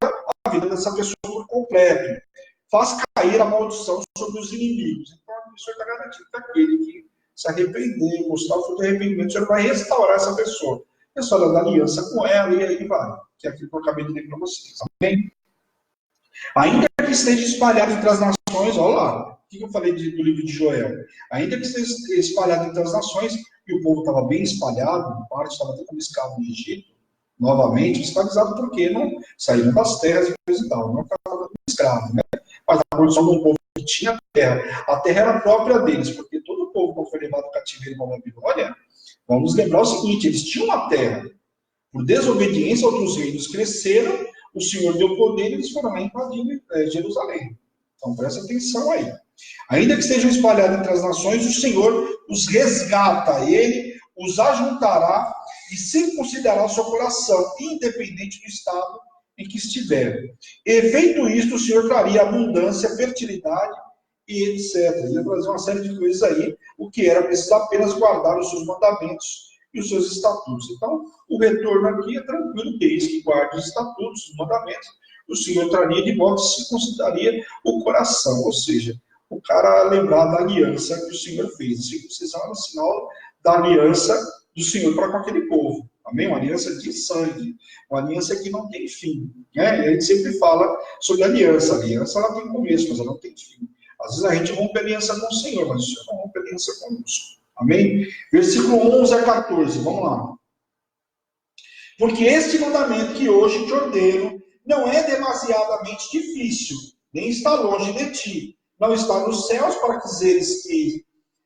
a vida dessa pessoa por completo. Faz cair a maldição sobre os inimigos. Então, o Senhor está garantindo que aquele que se arrepender, mostrar o fruto de arrependimento, o Senhor vai restaurar essa pessoa. Restaurar a aliança com ela e aí vai. Que é aquilo que eu acabei de ler para vocês. Amém? Ainda que esteja espalhado entre as nações, olha lá, o que eu falei do livro de Joel? Ainda que esteja espalhado entre as nações, e o povo estava bem espalhado, parte estava até como escravo no Egito, novamente, escravizado porque não saíram das terras e coisa e tal, não estava como escravo, né? Mas a condição de um povo que tinha terra, a terra era própria deles, porque todo o povo que foi levado ao cativeiro para a Babilônia, vamos lembrar o seguinte, eles tinham uma terra, por desobediência, outros reinos cresceram, o Senhor deu poder e eles foram lá invadindo Jerusalém. Então presta atenção aí. Ainda que estejam espalhados entre as nações, o Senhor os resgata, ele os ajuntará e circuncidará o seu coração, independente do estado em que estiver. E feito isto, o Senhor traria abundância, fertilidade e etc. Ele ia trazer uma série de coisas aí, o que era preciso apenas guardar os seus mandamentos e os seus estatutos. Então, o retorno aqui é tranquilo, desde que guarde os estatutos, os mandamentos, o Senhor traria de volta e se consideraria o coração, ou seja, o cara lembrar da aliança que o Senhor fez. A circuncisão era um sinal da aliança do Senhor para com aquele povo. Amém? Uma aliança de sangue, uma aliança que não tem fim. Né? E a gente sempre fala sobre aliança. A aliança ela tem começo, mas ela não tem fim. Às vezes a gente rompe aliança com o Senhor, mas o Senhor não rompe aliança conosco. Amém? Versículo 11 a 14, vamos lá. Porque este mandamento que hoje te ordeno não é demasiadamente difícil, nem está longe de ti. Não está nos céus para dizeres que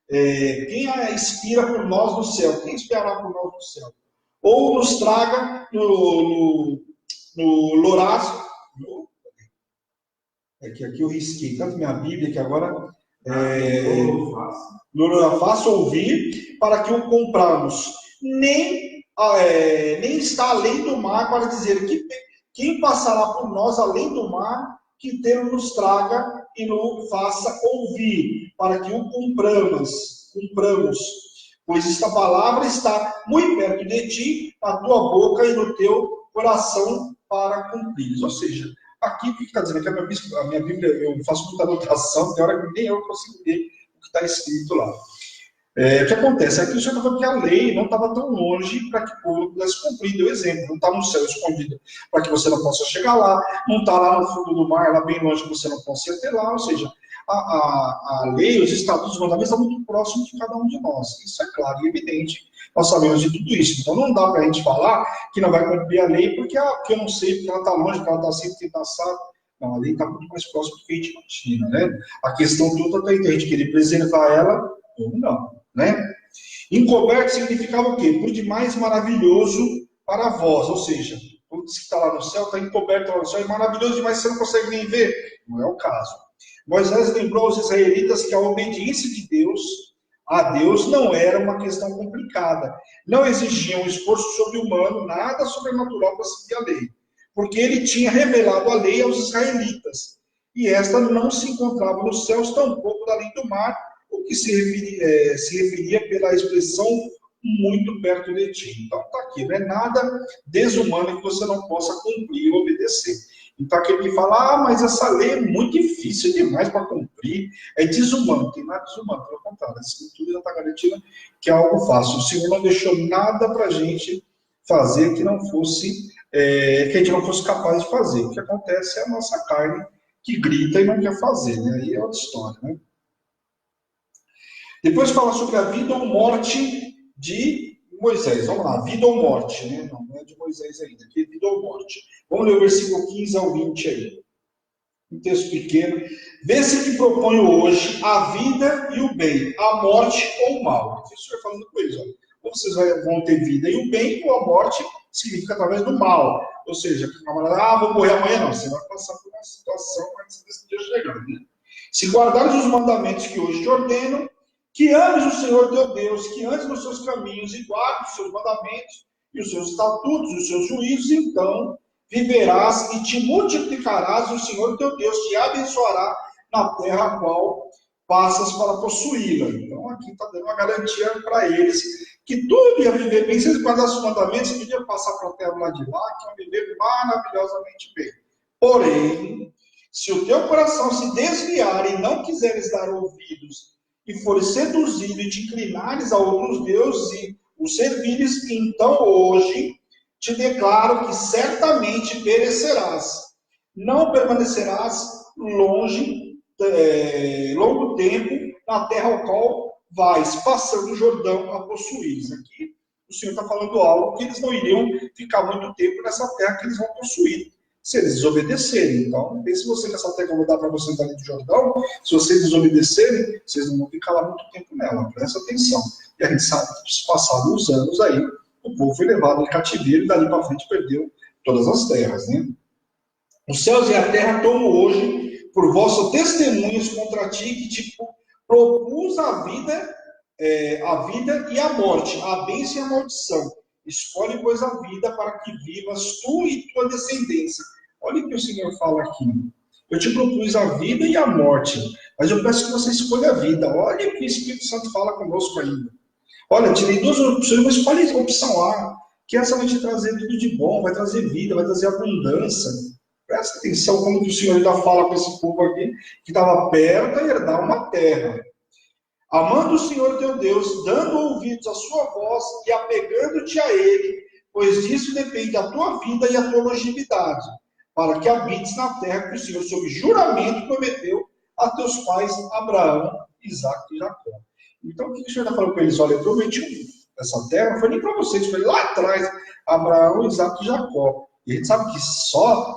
quem expira por nós no céu, quem esperará por nós no céu? Ou nos traga no loraço. É que aqui eu risquei tanto minha Bíblia que agora faça ouvir para que o compramos. Nem está além do mar para dizer que quem passará por nós além do mar, que Deus nos traga e nos faça ouvir, para que o compramos. Pois esta palavra está muito perto de ti, na tua boca e no teu coração para cumprir. Ou seja, aqui o que está dizendo? Que a minha Bíblia, eu faço muita anotação, tem hora que nem eu consigo ver o que está escrito lá. O que acontece? Aqui o Senhor estava que a lei não estava tão longe para que o povo pudesse cumprir. Deu exemplo, não está no céu escondido para que você não possa chegar lá, não está lá no fundo do mar, lá bem longe que você não possa ir até lá. Ou seja, a lei, os estatutos, os mandamentos estão muito próximos de cada um de nós. Isso é claro e evidente. Nós sabemos de tudo isso. Então não dá para a gente falar que não vai cumprir a lei porque eu não sei, porque ela está longe, porque ela está sempre tentando assado. Não, a lei está muito mais próxima do que a gente imagina, né? A questão toda está a gente querer preservar ela ou não, né? Encoberto significava o quê? Por demais maravilhoso para vós, ou seja, tudo que está lá no céu está encoberto lá no céu, é maravilhoso demais, você não consegue nem ver. Não é o caso. Moisés lembrou aos israelitas que a obediência de Deus a Deus não era uma questão complicada. Não exigia um esforço sobre-humano, nada sobrenatural para seguir a lei. Porque ele tinha revelado a lei aos israelitas. E esta não se encontrava nos céus, tampouco da além do mar, o que se referia pela expressão muito perto de ti. Então está aqui, não é nada desumano que você não possa cumprir e obedecer. Então aquele que fala, mas essa lei é muito difícil demais para cumprir, é desumano. Não tem nada desumano, pelo contrário, a Escritura já está garantindo que é algo fácil. O Senhor não deixou nada para a gente fazer que não fosse, que a gente não fosse capaz de fazer. O que acontece é a nossa carne que grita e não quer fazer, né? Aí é outra história, né? Depois fala sobre a vida ou morte de Moisés. Vamos lá, vida ou morte, né? Não é de Moisés ainda, aqui é vida ou morte. Vamos ler o versículo 15 ao 20 aí. Um texto pequeno. Vê se te proponho hoje a vida e o bem, a morte ou o mal. Aqui o Senhor falando com eles, olha. Ou vocês vão ter vida e o bem, ou a morte significa através do mal. Ou seja, que o camarada, vou morrer amanhã, não. Você vai passar por uma situação antes desse dia chegar, né? Se guardares os mandamentos que hoje te ordeno, que ames o Senhor teu Deus, que andes nos seus caminhos e guardes os seus mandamentos e os seus estatutos, os seus juízos, então viverás e te multiplicarás, e o Senhor teu Deus te abençoará na terra a qual passas para possuí-la. Então aqui está dando uma garantia para eles que tudo ia viver bem. Se eles guardassem os mandamentos, eles podiam passar para a terra lá de lá, que iam viver maravilhosamente bem. Porém, se o teu coração se desviar e não quiseres dar ouvidos, e fores seduzido e te inclinares a outros deuses e os servires, então hoje te declaro que certamente perecerás. Não permanecerás longo tempo na terra ao qual vais, passando o Jordão a possuir. Aqui o Senhor está falando algo que eles não iriam ficar muito tempo nessa terra que eles vão possuir, se eles desobedecerem. Então, pense você que essa terra que eu vou dar para você no Jordão, se vocês desobedecerem, vocês não vão ficar lá muito tempo nela. Presta atenção. E a gente sabe que, passados os anos aí, o povo foi levado em cativeiro e dali para frente perdeu todas as terras, né? Os céus e a terra tomam hoje por vosso testemunhos contra ti, que te propus a vida e a morte, a bênção e a maldição. Escolhe, pois, a vida para que vivas tu e tua descendência. Olha o que o Senhor fala aqui. Eu te propus a vida e a morte, mas eu peço que você escolha a vida. Olha o que o Espírito Santo fala conosco ainda. Olha, tirei duas opções, mas escolhe a opção A, que essa vai te trazer tudo de bom, vai trazer vida, vai trazer abundância. Presta atenção como que o Senhor ainda fala com esse povo aqui, que estava perto de herdar uma terra. Amando o Senhor teu Deus, dando ouvidos à sua voz e apegando-te a Ele, pois disso depende a tua vida e a tua longevidade, para que habites na terra que o Senhor, sob juramento, prometeu a teus pais Abraão, Isaque e Jacó. Então, o que o Senhor está falando para eles? Olha, eu prometi essa terra, não foi nem para vocês, foi lá atrás, Abraão, Isaque e Jacó. E a gente sabe que só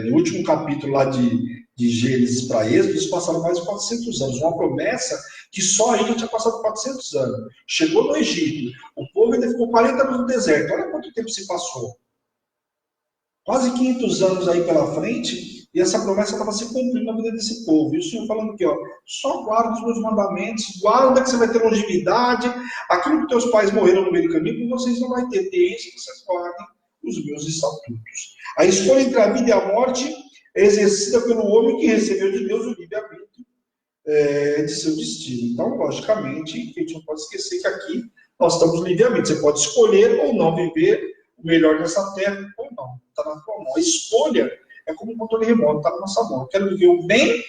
no último capítulo lá de Gênesis para Êxodo, eles passaram mais de 400 anos. Uma promessa que só aí já tinha passado 400 anos. Chegou no Egito, o povo ainda ficou 40 anos no deserto. Olha quanto tempo se passou. Quase 500 anos aí pela frente, e essa promessa estava se cumprindo na vida desse povo. E o Senhor falando aqui, ó, só guarda os meus mandamentos, guarda que você vai ter longevidade, aquilo que teus pais morreram no meio do caminho, vocês não vão ter. Desde que vocês guardem os meus estatutos. A escolha entre a vida e a morte é exercida pelo homem que recebeu de Deus o livre-arbítrio de seu destino. Então, logicamente, a gente não pode esquecer que aqui nós estamos livremente. Você pode escolher ou não viver o melhor dessa terra ou não. Está na tua mão. A escolha é como um controle remoto, está na nossa mão. Eu quero viver o bem,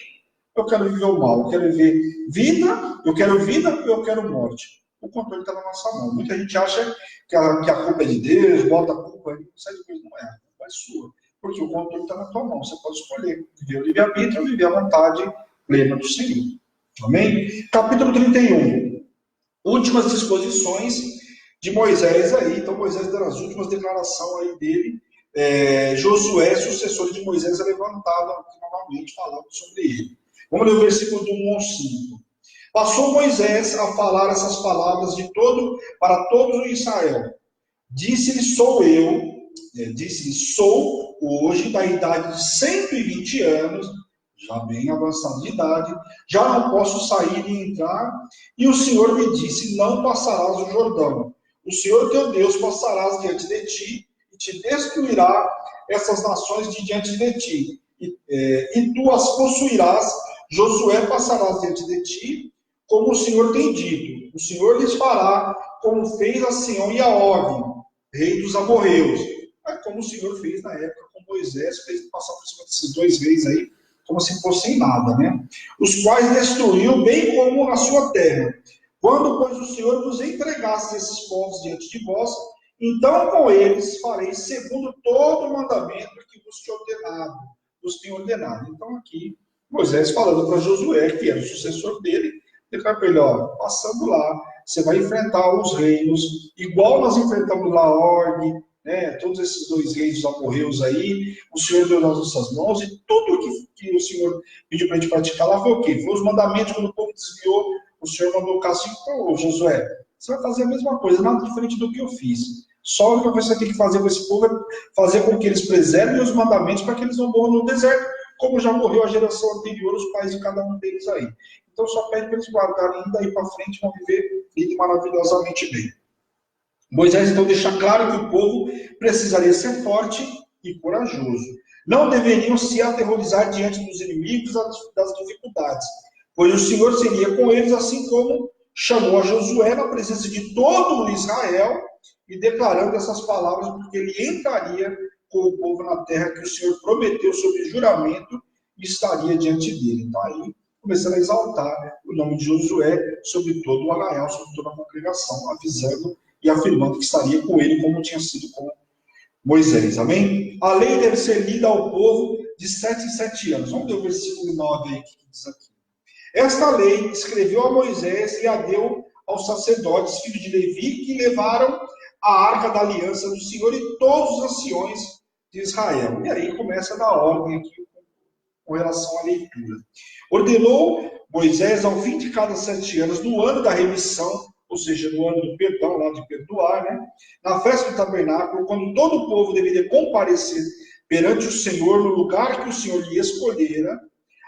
eu quero viver o mal. Eu quero viver vida, eu quero morte. O controle está na nossa mão. Muita gente acha que a culpa é de Deus, bota a culpa aí, não é. A culpa é sua. Porque o controle está na tua mão. Você pode escolher viver o livre-arbítrio ou viver a vontade plena do Senhor. Amém? Capítulo 31. Últimas disposições de Moisés aí. Então, Moisés dando as últimas declarações aí dele. Josué, sucessor de Moisés, é levantado aqui novamente falando sobre ele. Vamos ler o versículo do 1 ao 5. Passou Moisés a falar essas palavras para todos os Israel. Disse-lhe, sou hoje da idade de 120 anos, já bem avançado de idade, já não posso sair e entrar. E o Senhor me disse, não passarás o Jordão. O Senhor teu Deus passarás diante de ti e te destruirá essas nações de diante de ti. E tu as possuirás. Josué passarás diante de ti, como o Senhor tem dito. O Senhor lhes fará como fez a Sihon e a Og, rei dos amorreus. Como o Senhor fez na época com Moisés, fez passar por cima desses dois reis aí, como se fossem nada, né? Os quais destruiu bem como na sua terra. Quando, pois, o Senhor vos entregasse esses povos diante de vós, então com eles fareis segundo todo o mandamento que vos tem ordenado. Então aqui, Moisés falando para Josué, que era o sucessor dele, declara para ele, ó, passando lá, você vai enfrentar os reinos, igual nós enfrentamos lá Og, né, todos esses dois reis amorreus aí, o Senhor deu nas nossas mãos, e tudo que o Senhor pediu para a gente praticar lá foi o quê? Foi os mandamentos, quando o povo desviou, o Senhor mandou o castigo para Josué. Você vai fazer a mesma coisa, nada diferente do que eu fiz. Só o que você tem que fazer com esse povo é fazer com que eles preservem os mandamentos para que eles não morram no deserto, como já morreu a geração anterior, os pais de cada um deles aí. Então só pede para eles guardarem ainda aí para frente, vão viver maravilhosamente bem. Moisés então deixa claro que o povo precisaria ser forte e corajoso. Não deveriam se aterrorizar diante dos inimigos das dificuldades, pois o Senhor seria com eles, assim como chamou a Josué na presença de todo o Israel e declarando essas palavras, porque ele entraria com o povo na terra que o Senhor prometeu sob juramento e estaria diante dele. Então aí, começando a exaltar o nome de Josué sobre todo o arraial, sobre toda a congregação, avisando e afirmando que estaria com ele como tinha sido com Moisés. Amém? A lei deve ser lida ao povo de 7 em 7 anos. Vamos ler o versículo 9 aí, que diz aqui. Esta lei escreveu a Moisés e a deu aos sacerdotes, filhos de Levi, que levaram a arca da aliança do Senhor e todos os anciões de Israel. E aí começa a dar ordem aqui com relação à leitura. Ordenou Moisés, ao fim de cada 7 anos, no ano da remissão, ou seja, no ano do perdão, lá de perdoar, né? Na festa do tabernáculo, quando todo o povo deveria comparecer perante o Senhor, no lugar que o Senhor lhe escolhera,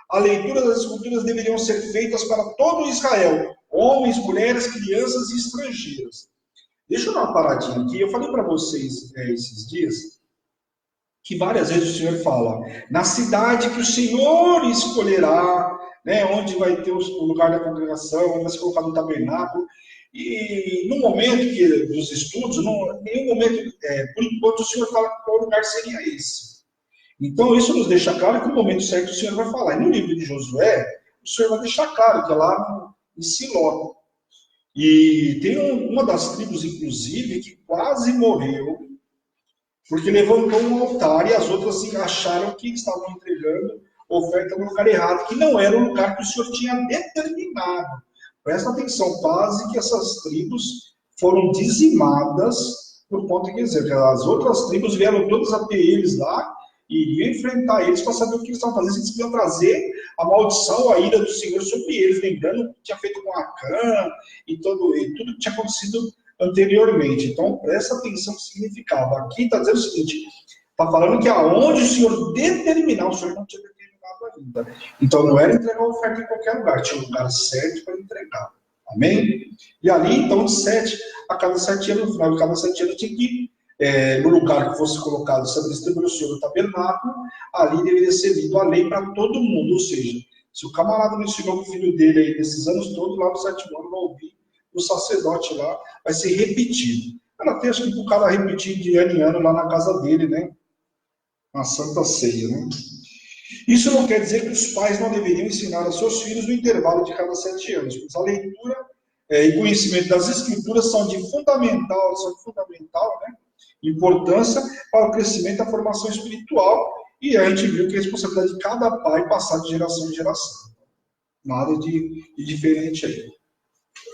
a leitura das escrituras deveriam ser feitas para todo Israel, homens, mulheres, crianças e estrangeiros. Deixa eu dar uma paradinha aqui. Eu falei para vocês esses dias que várias vezes o Senhor fala, na cidade que o Senhor escolherá, né, onde vai ter o lugar da congregação, onde vai ser colocado o tabernáculo, e no momento dos estudos, em nenhum momento, por enquanto, o Senhor fala qual lugar seria esse. Então, isso nos deixa claro que no momento certo o Senhor vai falar. E no livro de Josué, o Senhor vai deixar claro que é lá em Siló. E tem uma das tribos, inclusive, que quase morreu, porque levantou um altar e as outras acharam que estavam entregando oferta no lugar errado, que não era o lugar que o Senhor tinha determinado. Presta atenção, quase que essas tribos foram dizimadas por conta que as outras tribos vieram todas até eles lá e iriam enfrentar eles para saber o que eles estavam fazendo. Eles queriam trazer a maldição, a ira do Senhor sobre eles, lembrando o que tinha feito com Acã e tudo que tinha acontecido anteriormente. Então, presta atenção no que significava. Aqui está dizendo o seguinte, está falando que aonde o Senhor determinar, o Senhor não tinha determinado ainda. Então, não era entregar a oferta em qualquer lugar, tinha um lugar certo para entregar. Amém? E ali, então, a cada 7 anos, no final de cada 7 anos, tinha que, no lugar que fosse colocado, estabelecido pelo Senhor o tabernáculo, ali deveria ser lido a lei para todo mundo. Ou seja, se o camarada não ensinou o filho dele aí nesses anos todos, lá no 7º ano vai ouvir o sacerdote lá, vai ser repetido. Ela tem, acho que, para o cara repetir de ano em ano lá na casa dele, né? Na Santa Ceia, né? Isso não quer dizer que os pais não deveriam ensinar aos seus filhos no intervalo de cada 7 anos, pois a leitura e conhecimento das Escrituras são de fundamental, né, importância para o crescimento da formação espiritual, e a gente viu que é a responsabilidade de cada pai passar de geração em geração. Nada de diferente aí.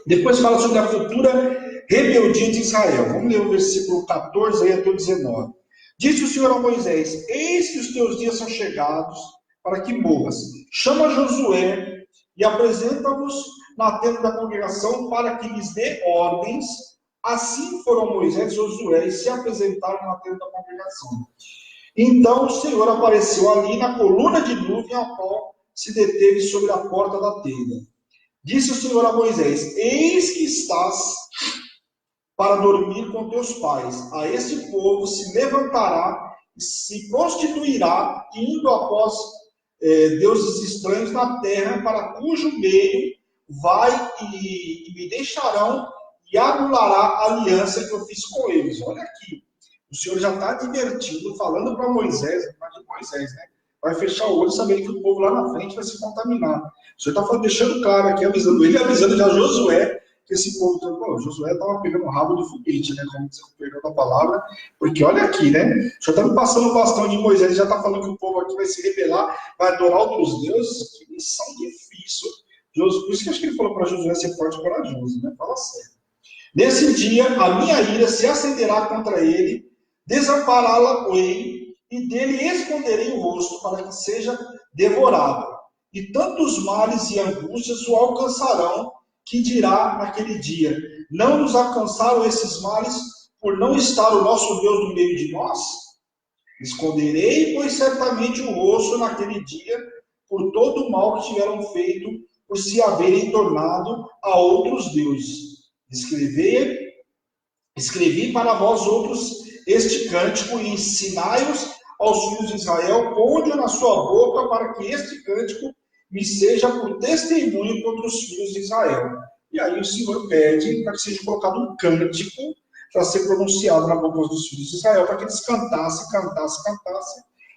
Depois fala sobre a futura rebeldia de Israel. Vamos ler o versículo 14 aí até o 19. Disse o Senhor a Moisés: eis que os teus dias são chegados para que morras. Chama Josué e apresenta-nos na tenda da congregação para que lhes dê ordens. Assim foram Moisés e Josué e se apresentaram na tenda da congregação. Então o Senhor apareceu ali na coluna de nuvem, a qual se deteve sobre a porta da tenda. Disse o Senhor a Moisés: eis que estás para dormir com teus pais. A este povo se levantará e se constituirá, indo após deuses estranhos na terra, para cujo meio vai e me deixarão e anulará a aliança que eu fiz com eles. Olha aqui, o Senhor já está advertindo, falando para Moisés, né? Vai fechar o olho sabendo que o povo lá na frente vai se contaminar. O Senhor está deixando claro aqui, avisando ele, avisando já Josué, que esse povo, Josué estava pegando o rabo do foguete, né? Como diz o perdão da palavra, porque olha aqui, né? O Senhor está me passando o bastão de Moisés, ele já está falando que o povo aqui vai se rebelar, vai adorar outros deuses. Que missão difícil. Por isso que acho que ele falou para Josué ser forte e corajoso, né? Fala sério. Nesse dia, a minha ira se acenderá contra ele, desampará-la-ei, e dele esconderei o rosto, para que seja devorado. E tantos males e angústias o alcançarão, que dirá naquele dia: não nos alcançaram esses males por não estar o nosso Deus no meio de nós? Esconderei, pois certamente o rosto naquele dia, por todo o mal que tiveram feito, por se haverem tornado a outros deuses. Escrevi para vós outros este cântico e ensinai-os aos filhos de Israel, ponde-o na sua boca, para que este cântico me seja por testemunho contra os filhos de Israel. E aí o Senhor pede para que seja colocado um cântico para ser pronunciado na boca dos filhos de Israel, para que eles cantassem,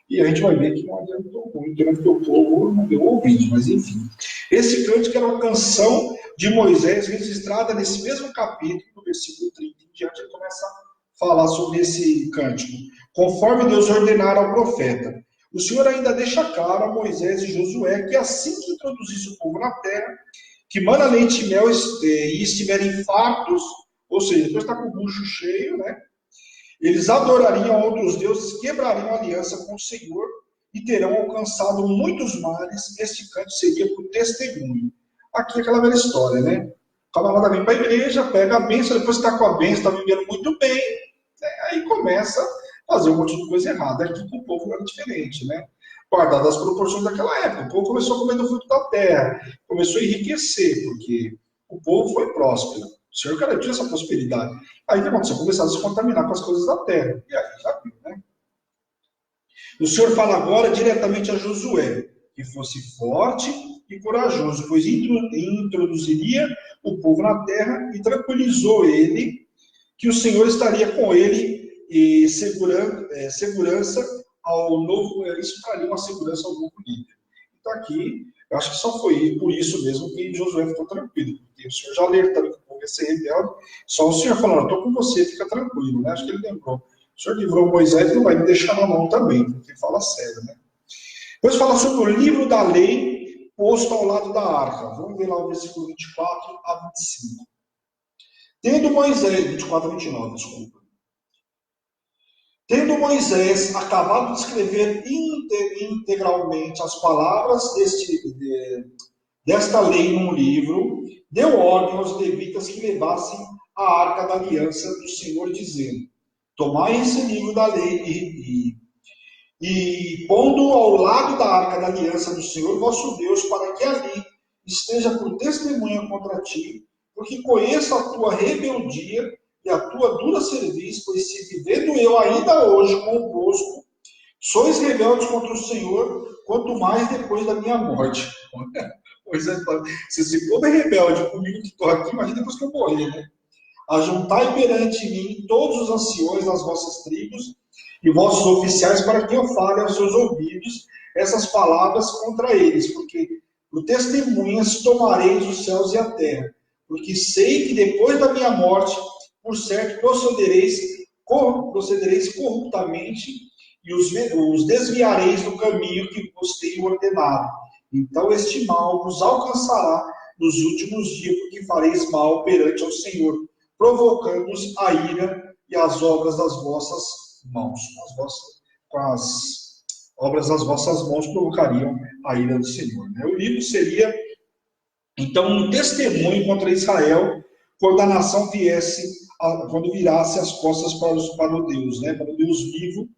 e a gente vai ver que não adiantou muito, né? Porque o povo não deu ouvido, mas enfim. Esse cântico era uma canção de Moisés, registrada nesse mesmo capítulo, no versículo 30 em diante, ele começa a falar sobre esse cântico. Conforme Deus ordenara ao profeta. O Senhor ainda deixa claro a Moisés e Josué que assim que introduzisse o povo na terra, que mana leite e mel e estiverem fartos, ou seja, depois está com o bucho cheio, né? Eles adorariam outros deuses, quebrariam a aliança com o Senhor e terão alcançado muitos males. Este canto seria por testemunho. Aqui é aquela velha história, né? O camarada vem para a igreja, pega a bênção, depois está com a bênção, está vivendo muito bem, né? Aí começa a fazer um monte de coisa errada. Aqui com o povo era diferente, né? Guardado as proporções daquela época. O povo começou a comer do fruto da terra, começou a enriquecer, porque o povo foi próspero. O Senhor garantiu essa prosperidade. Aí o que aconteceu? Começaram a se contaminar com as coisas da terra. E aí já viu, né? O Senhor fala agora diretamente a Josué, que fosse forte e corajoso, pois introduziria o povo na terra e tranquilizou ele que o Senhor estaria com ele e segurança ao novo, isso traria uma segurança ao novo líder. Então aqui, eu acho que só foi por isso mesmo que Josué ficou tranquilo, porque o Senhor já alertando que o povo ia ser rebelde, só o Senhor falando, estou com você, fica tranquilo, né? Acho que ele lembrou. O Senhor livrou Moisés, não vai me deixar na mão também, porque fala sério, né? Depois fala sobre o livro da lei posto ao lado da arca. Vamos ver lá o versículo 24 a 25. Tendo Moisés, 24 a 29, desculpa. Tendo Moisés acabado de escrever integralmente as palavras desta lei num livro, deu ordem aos levitas que levassem a arca da aliança do Senhor, dizendo: tomai esse livro da lei e pondo ao lado da arca da aliança do Senhor vosso Deus, para que ali esteja por testemunha contra ti, porque conheço a tua rebeldia e a tua dura serviço, pois se vivendo eu ainda hoje convosco, sois rebeldes contra o Senhor, quanto mais depois da minha morte. Pois é, se esse povo é rebelde comigo que estou aqui, imagina depois que eu morrer, né? Ajuntai perante mim todos os anciões das vossas tribos e vossos oficiais, para que eu fale aos seus ouvidos essas palavras contra eles, porque por testemunhas tomareis os céus e a terra, porque sei que depois da minha morte, por certo, procedereis corruptamente e os desviareis do caminho que vos tenho ordenado. Então este mal vos alcançará nos últimos dias, porque fareis mal perante ao Senhor, provocando-os a ira e as obras das vossas mãos. Com as obras das vossas mãos provocariam a ira do Senhor. O livro seria, então, um testemunho contra Israel quando a nação quando virasse as costas para o Deus, para o Deus vivo,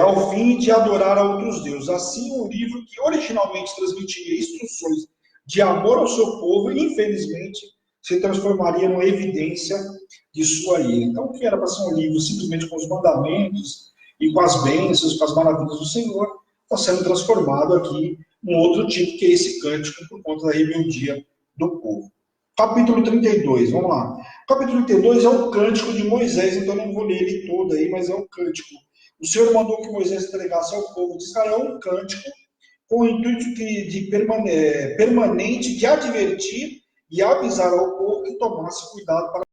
ao fim de adorar a outros deuses. Assim, um livro que originalmente transmitia instruções de amor ao seu povo, infelizmente, se transformaria numa evidência de sua ira. Então, o que era para ser um livro simplesmente com os mandamentos e com as bênçãos, com as maravilhas do Senhor, está sendo transformado aqui num outro tipo, que é esse cântico, por conta da rebeldia do povo. Capítulo 32, vamos lá. Capítulo 32 é o cântico de Moisés, então eu não vou ler ele todo aí, mas é um cântico. O Senhor mandou que Moisés entregasse ao povo de Israel um cântico com o intuito permanente de advertir e avisar ao povo que tomasse cuidado para